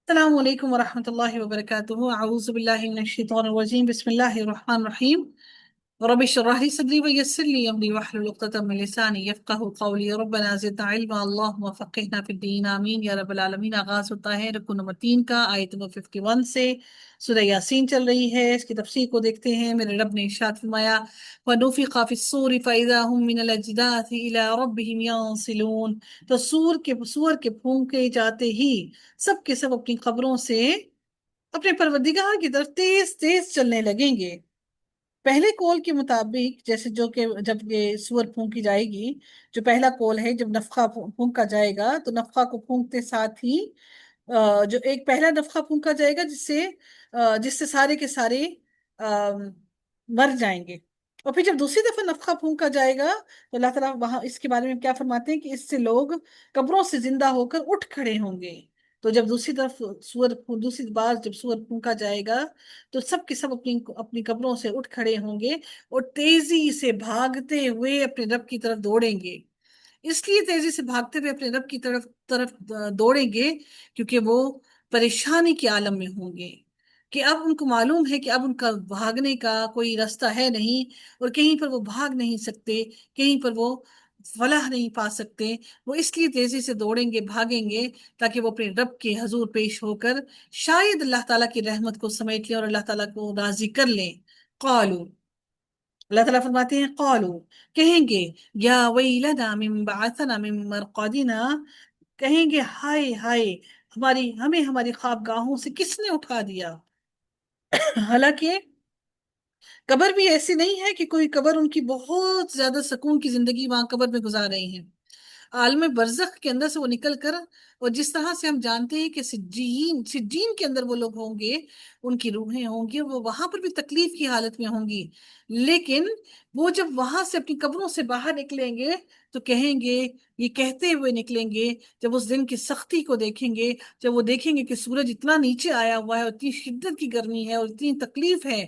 السلام علیکم ورحمۃ اللہ وبرکاتہ، اعوذ باللہ من الشیطان الرجیم، بسم اللہ الرحمن الرحیم۔ رب اشرح لي صدری ویسر لي امری واحلل عقدۃ من لسانی یفقهوا قولی، ربنا زدنا علما اللهم فقہنا فی الدین، آمین یا رب العالمین۔ آغاز ہوتا ہے رکو نمبر 3 کا، آیت نمبر 51 سے۔ سورہ یاسین چل رہی ہے، اس کی تفسیر کو دیکھتے ہیں۔ میرے رب نے ارشاد فرمایا وَنُفِخَ فِي الصُّورِ فَإِذَا هُم مِّنَ الْأَجْدَاثِ إِلَىٰ رَبِّهِمْ يَنسِلُونَ۔ تو سور کے پھونکے جاتے ہی سب کے سب اپنی قبروں سے اپنے پروردگار کی طرف تیز تیز چلنے لگیں گے۔ پہلے کول کے مطابق، جیسے جو کہ جب یہ سور پھونکی جائے گی، جو پہلا کول ہے، جب نفخہ پھونکا جائے گا تو نفخہ کو پھونکتے ساتھ ہی جو ایک پہلا نفخہ پھونکا جائے گا جس سے سارے کے سارے مر جائیں گے، اور پھر جب دوسری دفعہ نفخہ پھونکا جائے گا تو اللہ تعالیٰ وہاں اس کے بارے میں کیا فرماتے ہیں کہ اس سے لوگ قبروں سے زندہ ہو کر اٹھ کھڑے ہوں گے۔ تو جب دوسری بار جب سور پھونکا جائے گا تو سب کے سب اپنی اپنی قبروں سے اٹھ کھڑے ہوں گے اور تیزی سے بھاگتے ہوئے اپنے رب کی طرف دوڑیں گے۔ اس لیے تیزی سے بھاگتے ہوئے اپنے رب کی طرف دوڑیں گے کیونکہ وہ پریشانی کے عالم میں ہوں گے، کہ اب ان کو معلوم ہے کہ اب ان کا بھاگنے کا کوئی راستہ ہے نہیں، اور کہیں پر وہ بھاگ نہیں سکتے، کہیں پر وہ فلاح نہیں پا سکتے۔ وہ اس لیے تیزی سے دوڑیں گے، بھاگیں گے، تاکہ وہ اپنے رب کے حضور پیش ہو کر شاید اللہ تعالیٰ کی رحمت کو سمیٹ لیں اور اللہ تعالیٰ کو راضی کر لیں۔ قالو، اللہ تعالیٰ فرماتے ہیں قالو، کہیں گے یا ویلنا من بعثنا من مرقدنا، کہیں گے ہائے ہائے، ہمیں ہماری خوابگاہوں سے کس نے اٹھا دیا۔ حالانکہ قبر بھی ایسی نہیں ہے کہ کوئی قبر ان کی بہت زیادہ سکون کی زندگی وہاں قبر میں گزار رہے ہیں۔ عالم برزخ کے اندر سے وہ نکل کر، اور جس طرح سے ہم جانتے ہیں کہ سجین کے اندر وہ لوگ ہوں گے، ان کی روحیں ہوں گی، وہ وہاں پر بھی تکلیف کی حالت میں ہوں گی، لیکن وہ جب وہاں سے اپنی قبروں سے باہر نکلیں گے تو کہیں گے، یہ کہتے ہوئے نکلیں گے جب اس دن کی سختی کو دیکھیں گے، جب وہ دیکھیں گے کہ سورج اتنا نیچے آیا ہوا ہے، اور اتنی شدت کی گرمی ہے اور اتنی تکلیف ہے،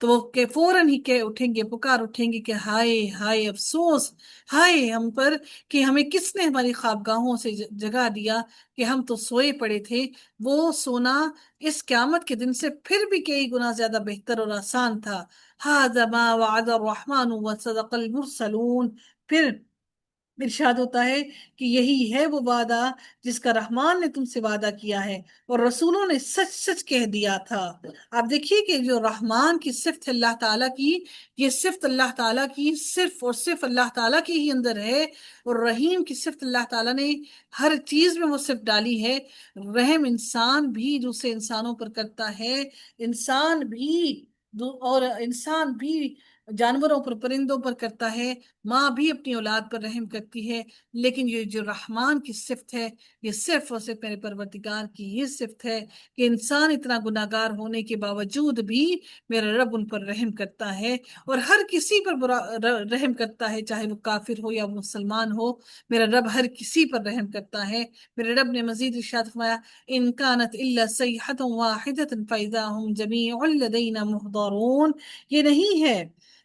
تو وہ کہ فوراً ہی کہ اٹھیں گے، پکار اٹھیں گے کہ ہائے ہائے افسوس، ہائے ہم پر، کہ ہمیں کس نے ہماری خوابگاہوں سے جگا دیا، کہ ہم تو سوئے پڑے تھے۔ وہ سونا اس قیامت کے دن سے پھر بھی کئی گنا زیادہ بہتر اور آسان تھا۔ هذا ما وعد الرحمن وصدق المرسلون۔ پھر ارشاد ہوتا ہے کہ یہی ہے وہ وعدہ جس کا رحمان نے تم سے وعدہ کیا ہے اور رسولوں نے سچ سچ کہہ دیا تھا۔ آپ دیکھیے کہ جو رحمان کی صفت ہے اللہ تعالیٰ کی، یہ صفت اللہ تعالیٰ کی صرف اور صرف اللہ تعالیٰ کے ہی اندر ہے، اور رحیم کی صفت اللہ تعالیٰ نے ہر چیز میں وہ صفت ڈالی ہے۔ رحم انسان بھی دوسرے انسانوں پر کرتا ہے، انسان بھی جانوروں پر، پرندوں پر کرتا ہے، ماں بھی اپنی اولاد پر رحم کرتی ہے، لیکن یہ جو رحمان کی صفت ہے، یہ صرف اور صرف میرے پروردگار کی یہ صفت ہے کہ انسان اتنا گناہگار ہونے کے باوجود بھی میرا رب ان پر رحم کرتا ہے، اور ہر کسی پر رحم کرتا ہے، چاہے وہ کافر ہو یا مسلمان ہو، میرا رب ہر کسی پر رحم کرتا ہے۔ میرے رب نے مزید ارشاد فرمایا ان کانت الا صیحۃ واحدۃ فاذا هم جميع لدینا محضرون، یہ نہیں ہے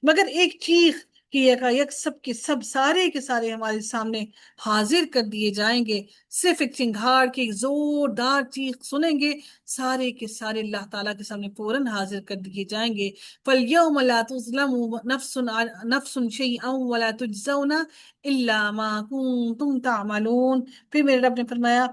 مگر ایک چیخ کہ یکایک سب کے سب، سارے کے سارے ہمارے سامنے حاضر کر دیے جائیں گے۔ صرف ایک چنگھاڑ کی ایک زوردار چیخ سنیں گے، سارے کے سارے اللہ تعالیٰ کے سامنے فوراً حاضر کر دیے جائیں گے۔ فَالْيَوْمَ لَا تُظْلَمُ نَفْسٌ شَيْئًا وَلَا تُجْزَوْنَ إِلَّا مَا كُنتُمْ تَعْمَلُونَ۔ پھر میرے رب نے فرمایا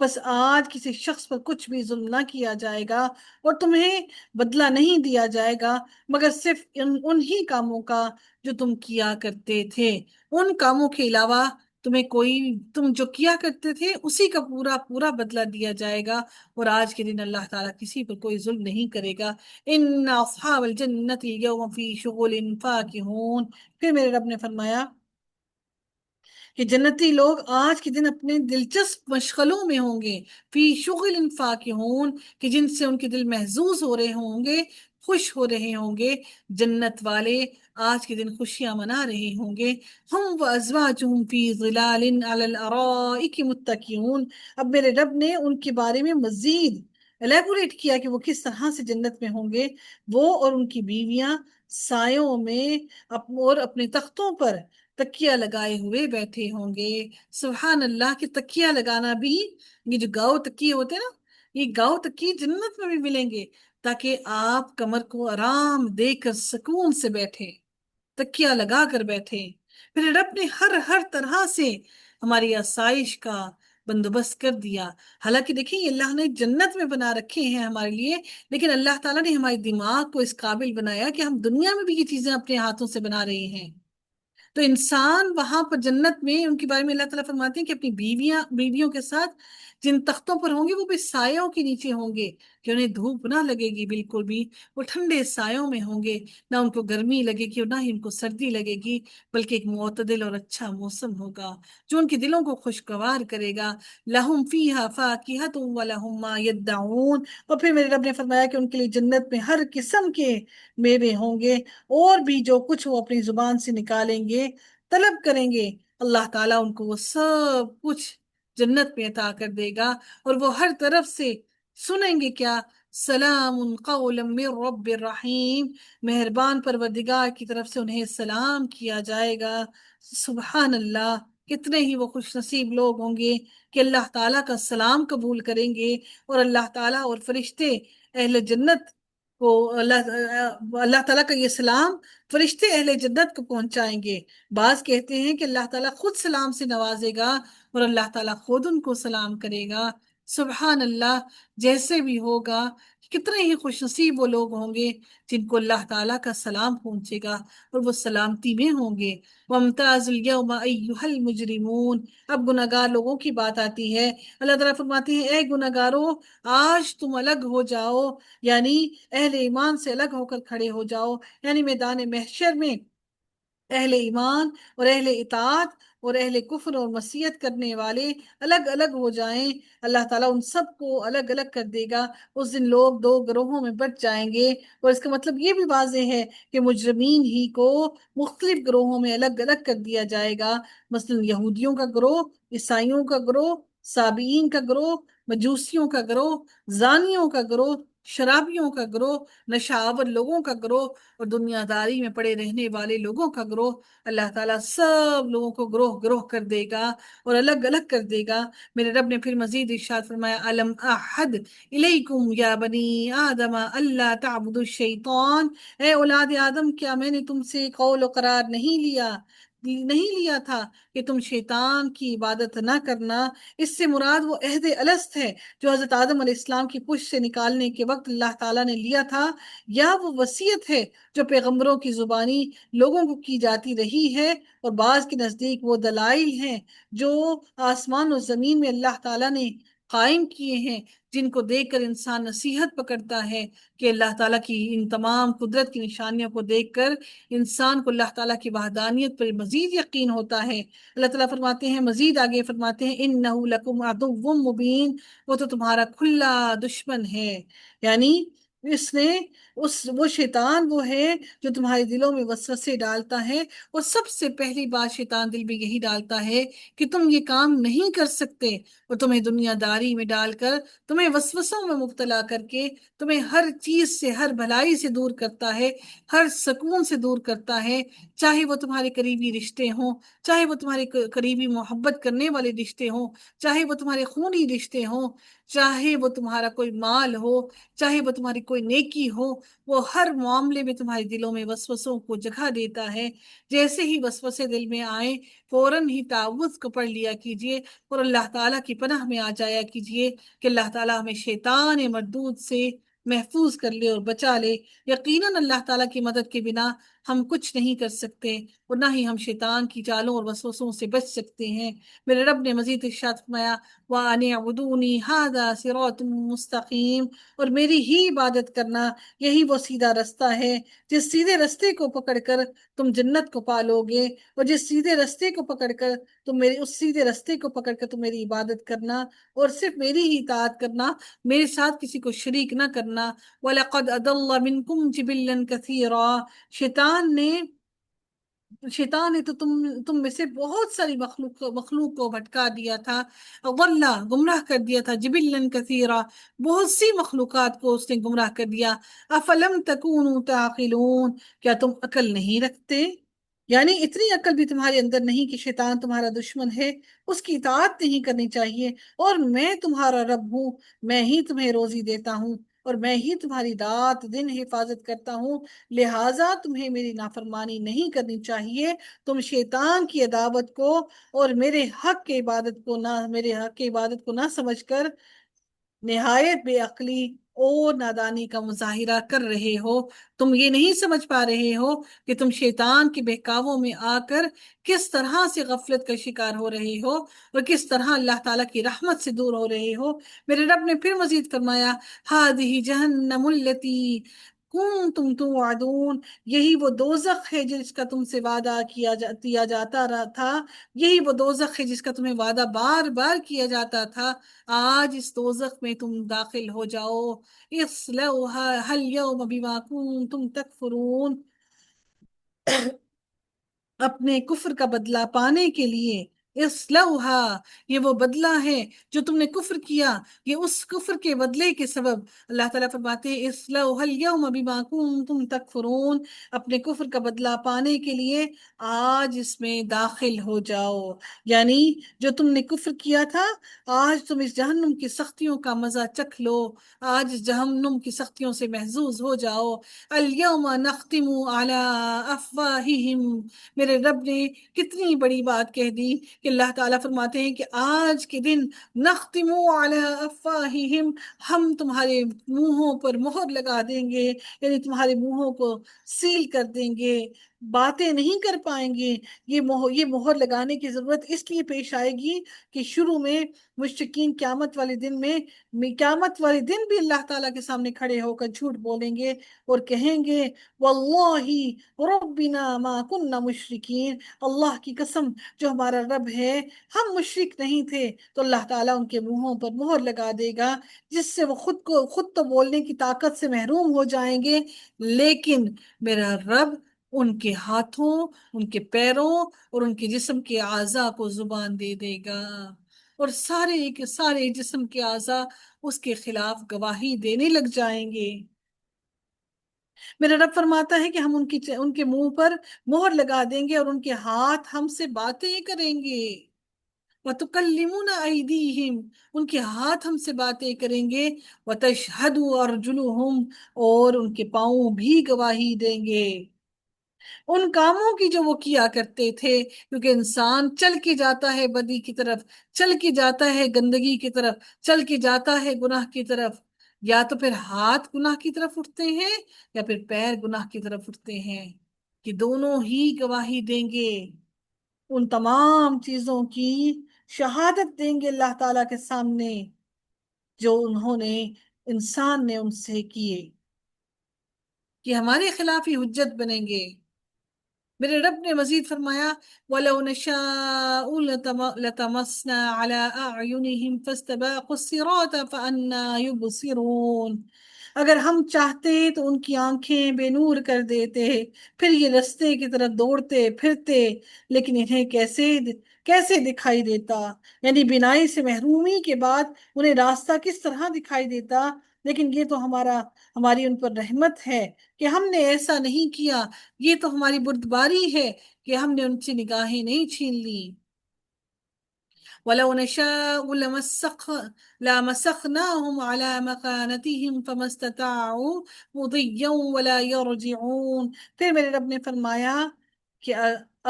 بس آج کسی شخص پر کچھ بھی ظلم نہ کیا جائے گا، اور تمہیں بدلہ نہیں دیا جائے گا مگر صرف انہی کاموں کا جو تم کیا کرتے تھے، ان کاموں کے علاوہ تم جو کیا کرتے تھے اسی کا پورا پورا بدلہ دیا جائے گا، اور آج کے دن اللہ تعالیٰ کسی پر کوئی ظلم نہیں کرے گا۔ ان اصحاب الجنت اليوم فی شغل فاکہون۔ پھر میرے رب نے فرمایا کہ جنتی لوگ آج کے دن اپنے دلچسپ مشغلوں میں ہوں گے، فی شغل فاکہون، کہ جن سے ان کے دل محظوظ ہو رہے ہوں گے، خوش ہو رہے ہوں گے۔ جنت والے آج کے دن خوشیاں منا رہے ہوں گے۔ ہم وازواجہم فی ظلال علی الارائک متکئون۔ اب میرے رب نے ان کے بارے میں مزید الیبوریٹ کیا کہ وہ کس طرح سے جنت میں ہوں گے۔ وہ اور ان کی بیویاں سایوں میں اور اپنے تختوں پر تکیہ لگائے ہوئے بیٹھے ہوں گے۔ سبحان اللہ، کہ تکیہ لگانا بھی، یہ جو گاؤ تکیے ہوتے ہیں نا، یہ گاؤں تک کی جنت میں بھی ملیں گے، تاکہ آپ کمر کو آرام دے کر سکون سے بیٹھیں، تکیہ لگا کر بیٹھے۔ پھر رب نے ہر طرح سے ہماری آسائش کا بندوبست کر دیا۔ حالانکہ دیکھیں یہ اللہ نے جنت میں بنا رکھے ہیں ہمارے لیے، لیکن اللہ تعالیٰ نے ہمارے دماغ کو اس قابل بنایا کہ ہم دنیا میں بھی یہ چیزیں اپنے ہاتھوں سے بنا رہے ہیں۔ تو انسان وہاں پر جنت میں ان کے بارے میں اللہ تعالیٰ فرماتے ہیں کہ اپنی بیویوں کے ساتھ جن تختوں پر ہوں گے وہ بھی سایوں کے نیچے ہوں گے، کہ انہیں دھوپ نہ لگے گی بالکل بھی، وہ ٹھنڈے سایوں میں ہوں گے، نہ ان کو گرمی لگے گی اور نہ ہی ان کو سردی لگے گی، بلکہ ایک معتدل اور اچھا موسم ہوگا جو ان کے دلوں کو خوشگوار کرے گا۔ لہم فیہا فاکہۃ ولہم ما یدعون، اور پھر میرے رب نے فرمایا کہ ان کے لیے جنت میں ہر قسم کے میوے ہوں گے، اور بھی جو کچھ وہ اپنی زبان سے نکالیں گے، طلب کریں گے، اللہ تعالیٰ ان کو وہ سب کچھ جنت میں عطا کر دے گا۔ اور وہ ہر طرف سے سنیں گے کیا؟ سلام قولا من رب الرحیم، مہربان پروردگار کی طرف سے انہیں سلام کیا جائے گا۔ سبحان اللہ، کتنے ہی وہ خوش نصیب لوگ ہوں گے کہ اللہ تعالیٰ کا سلام قبول کریں گے، اور اللہ تعالیٰ اور فرشتے اہل جنت کو اللہ تعالیٰ کا یہ سلام فرشتے اہل جنت کو پہنچائیں گے۔ بعض کہتے ہیں کہ اللہ تعالیٰ خود سلام سے نوازے گا اور اللہ تعالیٰ خود ان کو سلام کرے گا۔ سبحان اللہ، جیسے بھی ہوگا، کتنے ہی خوش نصیب وہ لوگ ہوں گے جن کو اللہ تعالیٰ کا سلام پہنچے گا اور وہ سلامتی میں ہوں گے۔ وَامْتَازُوا الْيَوْمَ أَيُّهَا الْمُجْرِمُونَ، اب گناہگار لوگوں کی بات آتی ہے۔ اللہ تعالیٰ فرماتے ہیں اے گناہگارو، آج تم الگ ہو جاؤ، یعنی اہل ایمان سے الگ ہو کر کھڑے ہو جاؤ، یعنی میدان محشر میں اہل ایمان اور اہل اطاعت اور اہل کفر اور معصیت کرنے والے الگ الگ ہو جائیں۔ اللہ تعالیٰ ان سب کو الگ الگ کر دے گا۔ اس دن لوگ دو گروہوں میں بٹ جائیں گے، اور اس کا مطلب یہ بھی واضح ہے کہ مجرمین ہی کو مختلف گروہوں میں الگ الگ کر دیا جائے گا، مثلا یہودیوں کا گروہ، عیسائیوں کا گروہ، سابئین کا گروہ، مجوسیوں کا گروہ، زانیوں کا گروہ، شرابیوں کا گروہ، نشہ لوگوں کا گروہ، اور دنیا داری میں پڑے رہنے والے لوگوں کا گروہ۔ اللہ تعالیٰ سب لوگوں کو گروہ گروہ کر دے گا اور الگ الگ کر دے گا۔ میرے رب نے پھر مزید ارشاد فرمایا الم احد الیکم یا بنی آدم اللہ تعبدوا الشیطان، اے اولاد آدم، کیا میں نے تم سے قول و قرار نہیں لیا تھا کہ تم شیطان کی عبادت نہ کرنا؟ اس سے مراد وہ عہد الست ہے جو حضرت آدم علیہ السلام کی پشت سے نکالنے کے وقت اللہ تعالیٰ نے لیا تھا، یا وہ وصیت ہے جو پیغمبروں کی زبانی لوگوں کو کی جاتی رہی ہے، اور بعض کے نزدیک وہ دلائل ہیں جو آسمان و زمین میں اللہ تعالیٰ نے قائم کیے ہیں، جن کو دیکھ کر انسان نصیحت پکڑتا ہے کہ اللہ تعالیٰ کی ان تمام قدرت کی نشانیوں کو دیکھ کر انسان کو اللہ تعالیٰ کی وحدانیت پر مزید یقین ہوتا ہے۔ اللہ تعالیٰ فرماتے ہیں، مزید آگے فرماتے ہیں اِنَّهُ لَكُمْ عَدُوٌّ مُبِينٌ، وہ تو تمہارا کھلا دشمن ہے، یعنی اس نے وہ شیطان وہ ہے جو تمہارے دلوں میں وسوسے ڈالتا ہے، اور سب سے پہلی بات شیطان دل میں یہی ڈالتا ہے کہ تم یہ کام نہیں کر سکتے، اور تمہیں دنیا داری میں ڈال کر، تمہیں وسوسوں میں مبتلا کر کے، تمہیں ہر چیز سے، ہر بھلائی سے دور کرتا ہے، ہر سکون سے دور کرتا ہے، چاہے وہ تمہارے قریبی رشتے ہوں، چاہے وہ تمہارے قریبی محبت کرنے والے رشتے ہوں، چاہے وہ تمہارے خونی رشتے ہوں، چاہے وہ تمہارا کوئی مال ہو، چاہے وہ تمہاری کوئی نیکی ہو، وہ ہر معاملے میں تمہارے دلوں میں وسوسوں کو جگہ دیتا ہے۔ جیسے ہی وسوسے دل میں آئیں، فوراً ہی تعوذ کو پڑھ لیا کیجئے اور اللہ تعالیٰ کی پناہ میں آ جایا کیجئے کہ اللہ تعالیٰ ہمیں شیطان مردود سے محفوظ کر لے اور بچا لے۔ یقیناً اللہ تعالیٰ کی مدد کے بنا ہم کچھ نہیں کر سکتے، اور نہ ہی ہم شیطان کی چالوں اور وسوسوں سے بچ سکتے ہیں۔ میرے رب نے مزید ارشاد فرمایا وَأَنِ اعْبُدُونِي هَذَا صِرَاطٌ مُسْتَقِيمٌ، اور میری ہی عبادت کرنا، یہی وہ سیدھا رستہ ہے، جس سیدھے رستے کو پکڑ کر تم جنت کو پالو گے، اور جس سیدھے رستے کو پکڑ کر تم اس سیدھے رستے کو پکڑ کر تم میری عبادت کرنا اور صرف میری ہی اطاعت کرنا، میرے ساتھ کسی کو شریک نہ کرنا۔ وَلَقَدْ أَضَلَّ مِنْكُمْ جِبِلًّا كَثِيرًا، شیطان نے تو تم میں سے بہت ساری مخلوق کو بھٹکا دیا تھا، اضل گمراہ کر دیا تھا، جبلن کثیرا بہت سی مخلوقات کو اس نے گمراہ کر دیا۔ افلم تکونوا تعقلون، کیا تم عقل نہیں رکھتے؟ یعنی اتنی عقل بھی تمہارے اندر نہیں کہ شیطان تمہارا دشمن ہے، اس کی اطاعت نہیں کرنی چاہیے، اور میں تمہارا رب ہوں، میں ہی تمہیں روزی دیتا ہوں، اور میں ہی تمہاری رات دن حفاظت کرتا ہوں، لہٰذا تمہیں میری نافرمانی نہیں کرنی چاہیے۔ تم شیطان کی عداوت کو اور میرے حق کی عبادت کو نہ سمجھ کر نہایت بے عقلی اور نادانی کا مظاہرہ کر رہے ہو۔ تم یہ نہیں سمجھ پا رہے ہو کہ تم شیطان کے بہکاووں میں آ کر کس طرح سے غفلت کا شکار ہو رہے ہو اور کس طرح اللہ تعالیٰ کی رحمت سے دور ہو رہے ہو۔ میرے رب نے پھر مزید فرمایا، ہادہ جہنم التی کنتم توعدون، یہی وہ دوزخ ہے جس کا تم سے وعدہ کیا جاتا رہا تھا، یہی وہ دوزخ ہے جس کا تمہیں وعدہ بار بار کیا جاتا تھا، آج اس دوزخ میں تم داخل ہو جاؤ۔ اصلوها اليوم بما کنتم تکفرون، اپنے کفر کا بدلہ پانے کے لیے، اصلوہا، یہ وہ بدلہ ہے جو تم نے کفر کیا، یہ اس کفر کے بدلے کے سبب اللہ تعالیٰ فرماتے ہیں اصلوہا اليوم بما کنتم تکفرون، اپنے کفر کا بدلہ پانے کے لیے آج اس میں داخل ہو جاؤ۔ یعنی جو تم نے کفر کیا تھا، آج تم اس جہنم کی سختیوں کا مزہ چکھ لو، آج اس جہنم کی سختیوں سے محظوظ ہو جاؤ۔ الیوم نختم علی افواہہم، میرے رب نے کتنی بڑی بات کہہ دی کہ اللہ تعالیٰ فرماتے ہیں کہ آج کے دن نختم علی افواہہم، ہم تمہارے منہوں پر مہر لگا دیں گے، یعنی تمہارے منہوں کو سیل کر دیں گے، باتیں نہیں کر پائیں گے۔ یہ مہر لگانے کی ضرورت اس لیے پیش آئے گی کہ شروع میں مشرکین قیامت والے دن بھی اللہ تعالیٰ کے سامنے کھڑے ہو کر جھوٹ بولیں گے اور کہیں گے واللہ ربنا ما کننا مشرکین، اللہ کی قسم جو ہمارا رب ہے ہم مشرک نہیں تھے۔ تو اللہ تعالیٰ ان کے منہوں پر مہر لگا دے گا، جس سے وہ خود تو بولنے کی طاقت سے محروم ہو جائیں گے، لیکن میرا رب ان کے ہاتھوں، ان کے پیروں اور ان کے جسم کے اعضاء کو زبان دے دے گا، اور سارے کے سارے جسم کے اعضاء اس کے خلاف گواہی دینے لگ جائیں گے۔ میرا رب فرماتا ہے کہ ہم ان کے منہ پر مہر لگا دیں گے اور ان کے ہاتھ ہم سے باتیں کریں گے۔ وَتُكَلِّمُنَا أَيْدِيهِمْ، ان کے ہاتھ ہم سے باتیں کریں گے۔ وَتَشْهَدُ أَرْجُلُهُمْ، اور ان کے پاؤں بھی گواہی دیں گے ان کاموں کی جو وہ کیا کرتے تھے، کیونکہ انسان چل کے جاتا ہے بدی کی طرف، چل کے جاتا ہے گندگی کی طرف، چل کے جاتا ہے گناہ کی طرف، یا تو پھر ہاتھ گناہ کی طرف اٹھتے ہیں یا پھر پیر گناہ کی طرف اٹھتے ہیں، کہ دونوں ہی گواہی دیں گے، ان تمام چیزوں کی شہادت دیں گے اللہ تعالیٰ کے سامنے جو انسان نے ان سے کیے، کہ ہمارے خلاف ہی حجت بنیں گے۔ میرے رب نے مزید فرمایا وَلَوْ نَشَاءُ لَطَمَسْنَا عَلَىٰ أَعْيُنِهِمْ فَاسْتَبَاقُوا الصِّرَاطَ فَأَنَّىٰ يُبْصِرُونَ، اگر ہم چاہتے تو ان کی آنکھیں بے نور کر دیتے، پھر یہ رستے کی طرف دوڑتے پھرتے، لیکن انہیں کیسے دکھائی دیتا، یعنی بینائی سے محرومی کے بعد انہیں راستہ کس طرح دکھائی دیتا۔ لیکن یہ تو ہماری ان پر رحمت ہے کہ ہم نے ایسا نہیں کیا، یہ تو ہماری بردباری ہے کہ ہم نے ان سے نگاہیں نہیں چھین لی۔ وَلَوْ نَشَاءُ لَمَسَخْنَاهُمْ عَلَى مَكَانَتِهِمْ فَمَا اسْتَطَاعُوا مُضِيًّا وَلَا يَرْجِعُونَ، پھر میرے رب نے فرمایا کہ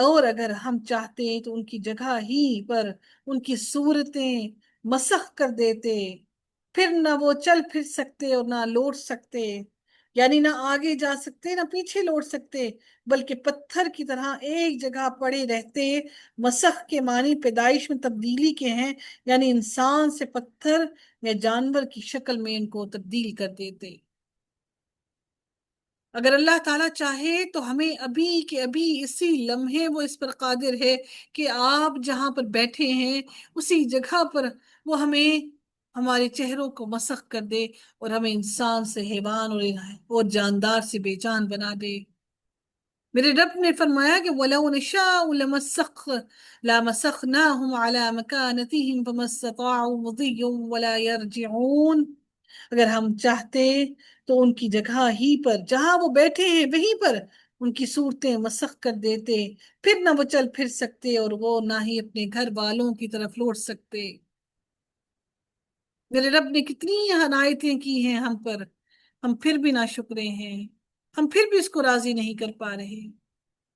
اور اگر ہم چاہتے تو ان کی جگہ ہی پر ان کی صورتیں مسخ کر دیتے، پھر نہ وہ چل پھر سکتے اور نہ لوٹ سکتے، یعنی نہ آگے جا سکتے نہ پیچھے لوٹ سکتے، بلکہ پتھر کی طرح ایک جگہ پڑے رہتے۔ مسخ کے معنی پیدائش میں تبدیلی کے ہیں، یعنی انسان سے پتھر یا جانور کی شکل میں ان کو تبدیل کر دیتے۔ اگر اللہ تعالیٰ چاہے تو ہمیں ابھی کے ابھی اسی لمحے وہ اس پر قادر ہے کہ آپ جہاں پر بیٹھے ہیں اسی جگہ پر وہ ہمیں ہمارے چہروں کو مسخ کر دے اور ہمیں انسان سے حیوان اور جاندار سے بے جان بنا دے۔ میرے رب نے فرمایا کہ وَلَوْ نَشَاءُ لَمَسَخْنَاهُمْ عَلَى مَكَانَتِهِمْ فَمَا اسْتَطَاعُوا مُضِيًّا وَلَا يَرْجِعُونَ، اگر ہم چاہتے تو ان کی جگہ ہی پر جہاں وہ بیٹھے ہیں وہیں پر ان کی صورتیں مسخ کر دیتے، پھر نہ وہ چل پھر سکتے اور وہ نہ ہی اپنے گھر والوں کی طرف لوٹ سکتے۔ میرے رب نے کتنی عنایتیں کی ہیں ہم پر، ہم پھر بھی ناشکرے ہیں، ہم پھر بھی اس کو راضی نہیں کر پا رہے۔